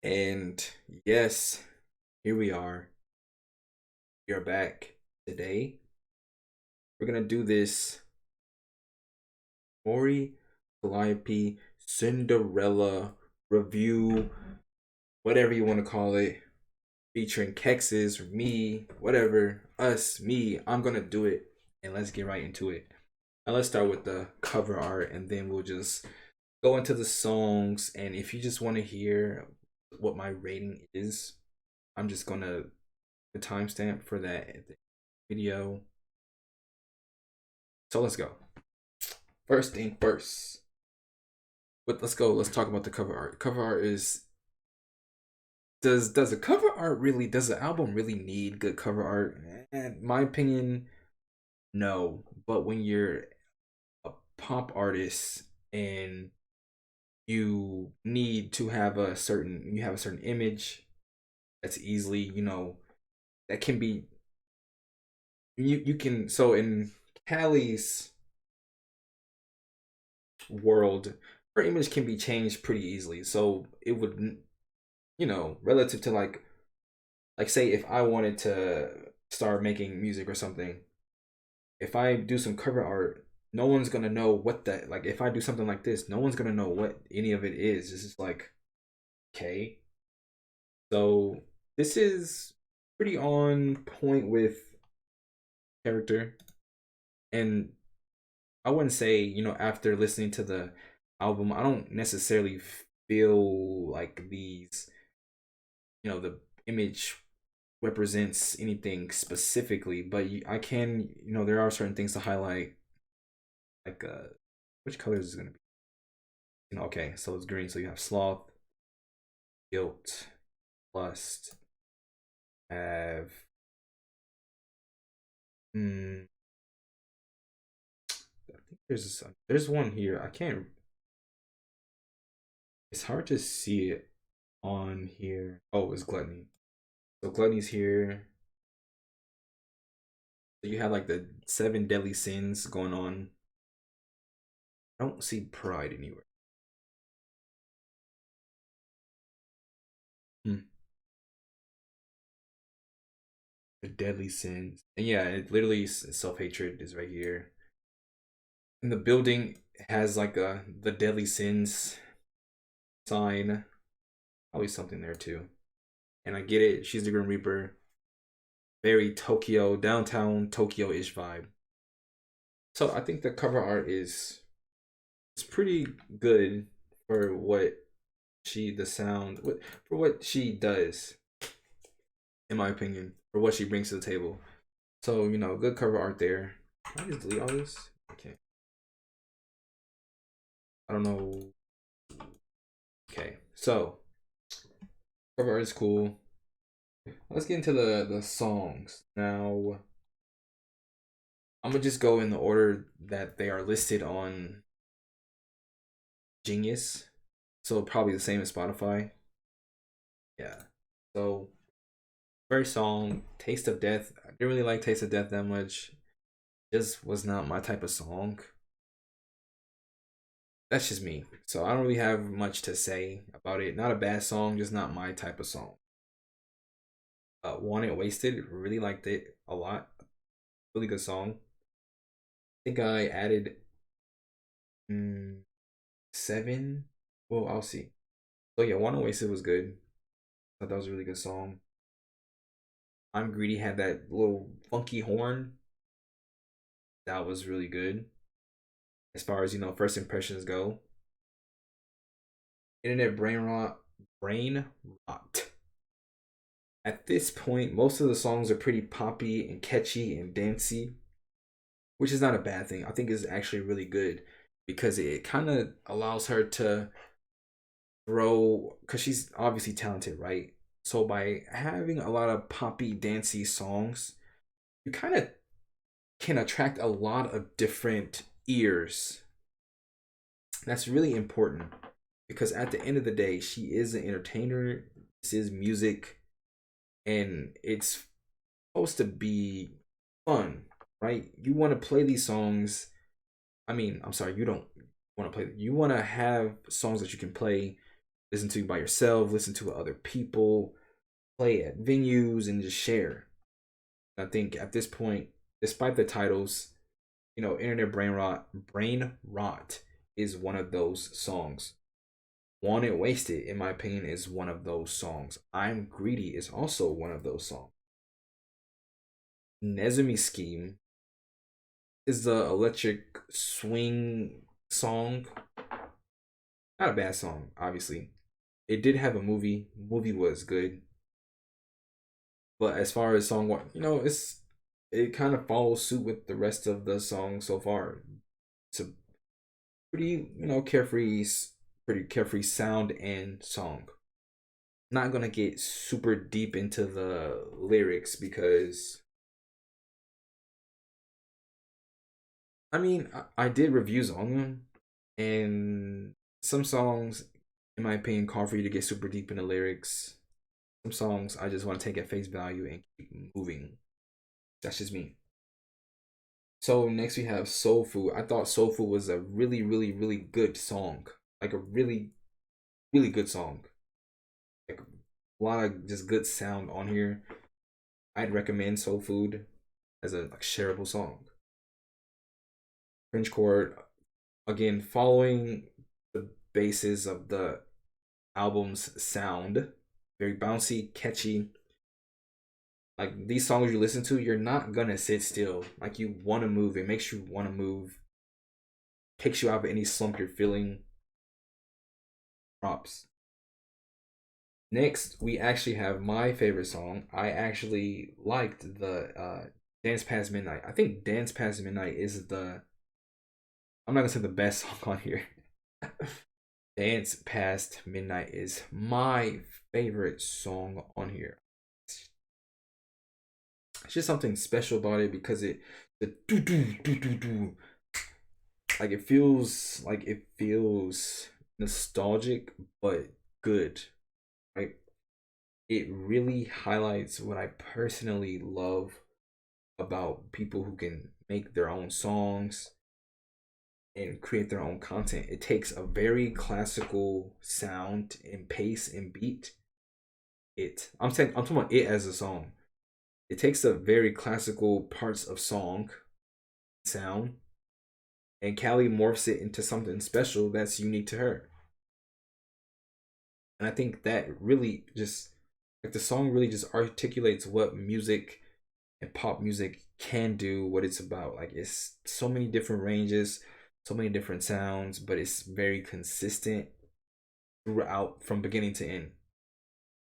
And yes, here we are. We are back today. We're gonna do this Mori, Calliope, Cinderella review, whatever you want to call it, featuring Kexis or me, whatever, us, me. I'm gonna do it, and let's get right into it. Now let's start with the cover art, and then we'll just go into the songs. And if you just want to hear what my rating is, I'm just gonna the timestamp for that at the video. So let's go. First thing first. But let's go. Let's talk about the cover art. Cover art is does the cover art really does the album really need good cover art? In my opinion, no. But when you're a pop artist and you have a certain image that's easily, that can be you can so in Calli's world, her image can be changed pretty easily. So it would, relative to like say if I wanted to start making music or something, if I do some cover art, no one's gonna know what that like. If I do something like this, no one's gonna know what any of it is. It's just like, okay. So this is pretty on point with character, and I wouldn't say, after listening to the album, I don't necessarily feel like the image represents anything specifically, but I can, there are certain things to highlight, like, which color is it going to be? Okay, so it's green. So you have sloth, guilt, lust, have, hmm, I think there's one here. I can't, it's hard to see it on here. Oh, it's gluttony. So gluttony's here. So you have like the seven deadly sins going on. I don't see pride anywhere. Hmm. The deadly sins. And yeah, it literally self hatred is right here. And the building has like the deadly sins sign. Always something there too. And I get it. She's the Grim Reaper. Very Tokyo, downtown Tokyo ish vibe. So I think the cover art is it's pretty good for what the sound for what she does, in my opinion, for what she brings to the table. So, good cover art there. Can I just delete all this? Okay. I don't know. Okay. So, cover art is cool. Let's get into the songs. Now, I'm gonna just go in the order that they are listed on Genius. So, probably the same as Spotify. Yeah. So, first song, Taste of Death. I didn't really like Taste of Death that much. Just was not my type of song. That's just me. So I don't really have much to say about it. Not a bad song, just not my type of song. Wanted Wasted, really liked it a lot. Really good song. I think I added mm, 7. Well, I'll see. So yeah, Wanted Wasted was good. I thought that was a really good song. I'm Greedy had that little funky horn. That was really good. As far as first impressions go. Internet brain rot. At this point, most of the songs are pretty poppy and catchy and dancey, which is not a bad thing. I think is actually really good because it kind of allows her to throw, because she's obviously talented, right? So by having a lot of poppy, dancey songs, you kind of can attract a lot of different ears. That's really important because at the end of the day, she is an entertainer. This is music, and it's supposed to be fun, right? You want to play these songs. I mean, I'm sorry, you don't want to play. You want to have songs that you can play listen to by yourself, listen to with other people, play at venues, and just share. I think at this point, despite the titles, Internet Brain Rot is one of those songs. Wanted Wasted, in my opinion, is one of those songs. I'm Greedy is also one of those songs. Nezumi Scheme is the electric swing song. Not a bad song, obviously. It did have a movie. Movie was good. But as far as song one, it kind of follows suit with the rest of the song so far. It's a pretty, pretty carefree sound and song. Not gonna get super deep into the lyrics because I did reviews on them, and some songs, in my opinion, call for you to get super deep in the lyrics. Some songs I just want to take at face value and keep moving. That's just me. So next we have Soul Food. I thought Soul Food was a really, really, really good song. Like a really, really good song. Like a lot of just good sound on here. I'd recommend Soul Food as a shareable song. French Chord, again, following the basis of the album's sound. Very bouncy, catchy. Like these songs you listen to, you're not gonna sit still. Like you want to move. It makes you want to move. Takes you out of any slump you're feeling. Props. Next, we actually have my favorite song. I actually liked the Dance Past Midnight. I think Dance Past Midnight is the, I'm not gonna say the best song on here. Dance Past Midnight is my favorite song on here. It's just something special about it because the do do do do do, like it feels nostalgic but good. Right? It really highlights what I personally love about people who can make their own songs and create their own content. It takes a very classical sound and pace and beat. I'm talking about it as a song. It takes the very classical parts of song sound, and Calli morphs it into something special that's unique to her. And I think that really just, like, the song really just articulates what music and pop music can do, what it's about. Like it's so many different ranges, so many different sounds, but it's very consistent throughout from beginning to end.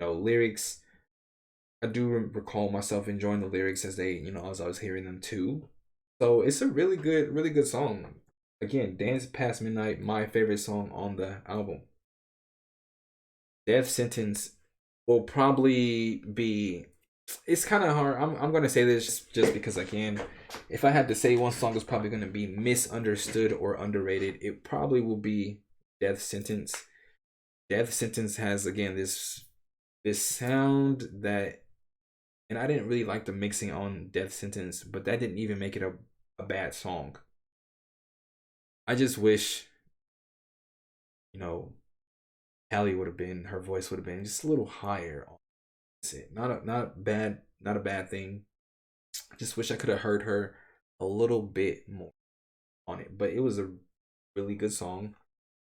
Lyrics, I do recall myself enjoying the lyrics as as I was hearing them too. So it's a really good song. Again, Dance Past Midnight, my favorite song on the album. Death Sentence will probably be, it's kind of hard. I'm gonna say this just because I can. If I had to say one song is probably gonna be misunderstood or underrated, it probably will be Death Sentence. Death Sentence has, again, this sound that, and I didn't really like the mixing on Death Sentence, but that didn't even make it a bad song. I just wish, you know, Calli would have been, her voice would have been just a little higher. That's it. Not a bad thing. I just wish I could have heard her a little bit more on it. But it was a really good song.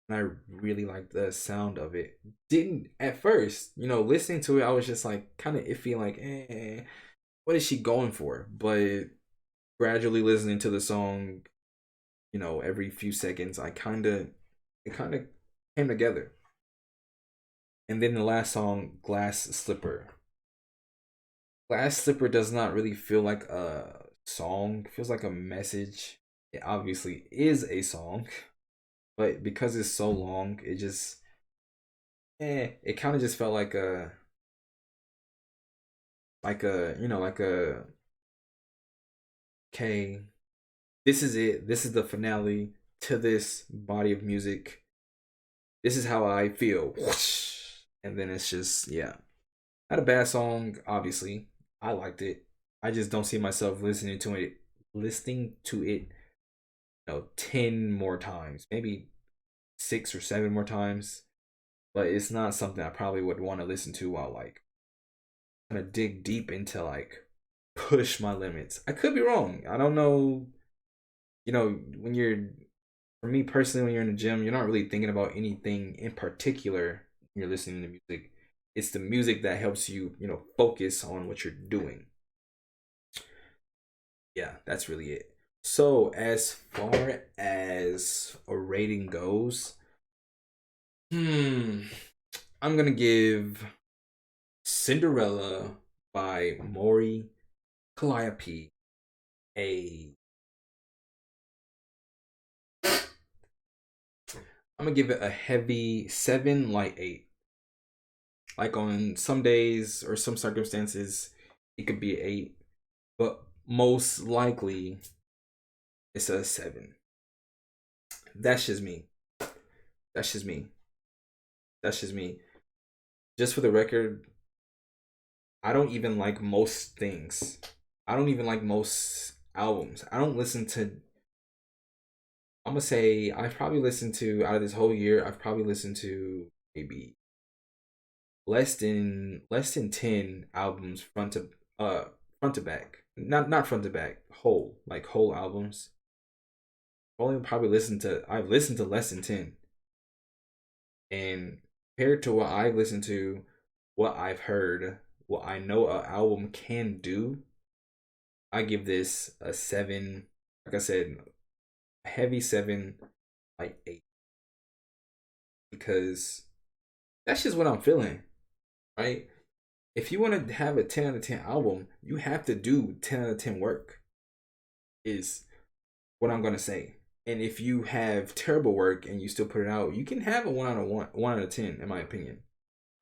And I really liked the sound of it. Didn't at first, listening to it, I was just like kind of iffy, like, what is she going for? But gradually listening to the song, every few seconds, it kind of came together. And then the last song, Glass Slipper. Glass Slipper does not really feel like a song. It feels like a message. It obviously is a song, but because it's so long, it just, it kind of just felt like a, okay, this is it. This is the finale to this body of music. This is how I feel. And then it's just, yeah. Not a bad song, obviously. I liked it. I just don't see myself listening to it, 10 more times, maybe 6 or 7 more times. but it's not something I probably would want to listen to while like kind of dig deep into like push my limits. I could be wrong. I don't know. You know, when you're for me personally, when you're in the gym, you're not really thinking about anything in particular when you're listening to music. It's the music that helps you, you know, focus on what you're doing. Yeah, that's really it. So as far as a rating goes, hmm, I'm gonna give Cinderella by Mori Calliope a I'm gonna give it a heavy 7, light 8. Like on some days or some circumstances, it could be 8, but most likely it's a 7. That's just me. That's just me. That's just me. Just for the record, I don't even like most things. I don't even like most albums. I don't listen to. I'm gonna say I've probably listened to out of this whole year. I've probably listened to maybe less than 10 albums front to back. Not front to back, whole like whole albums. I've listened to less than 10, and compared to what I've listened to, what I've heard, what I know an album can do, I give this a 7. Like I said, a heavy 7, like 8, because that's just what I'm feeling, right? If you want to have a 10 out of 10 album, you have to do 10 out of 10 work, is what I'm gonna say. And if you have terrible work and you still put it out, you can have a 1 out of 10, in my opinion.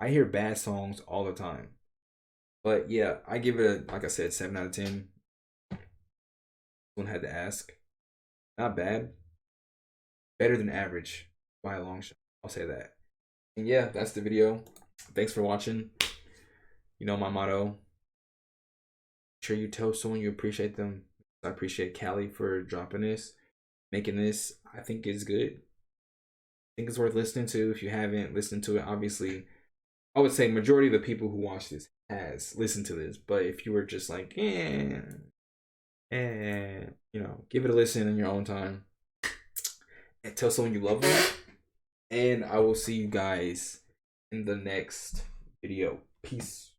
I hear bad songs all the time. But yeah, I give it a, like I said, 7 out of 10. Someone had to ask. Not bad. Better than average by a long shot. I'll say that. And yeah, that's the video. Thanks for watching. You know my motto. Make sure you tell someone you appreciate them. I appreciate Calli for dropping this, making this. I think it's good. I think it's worth listening to. If you haven't listened to it, obviously, I would say majority of the people who watch this has listened to this. But if you were just like, you know, give it a listen in your own time and tell someone you love them. And I will see you guys in the next video. Peace.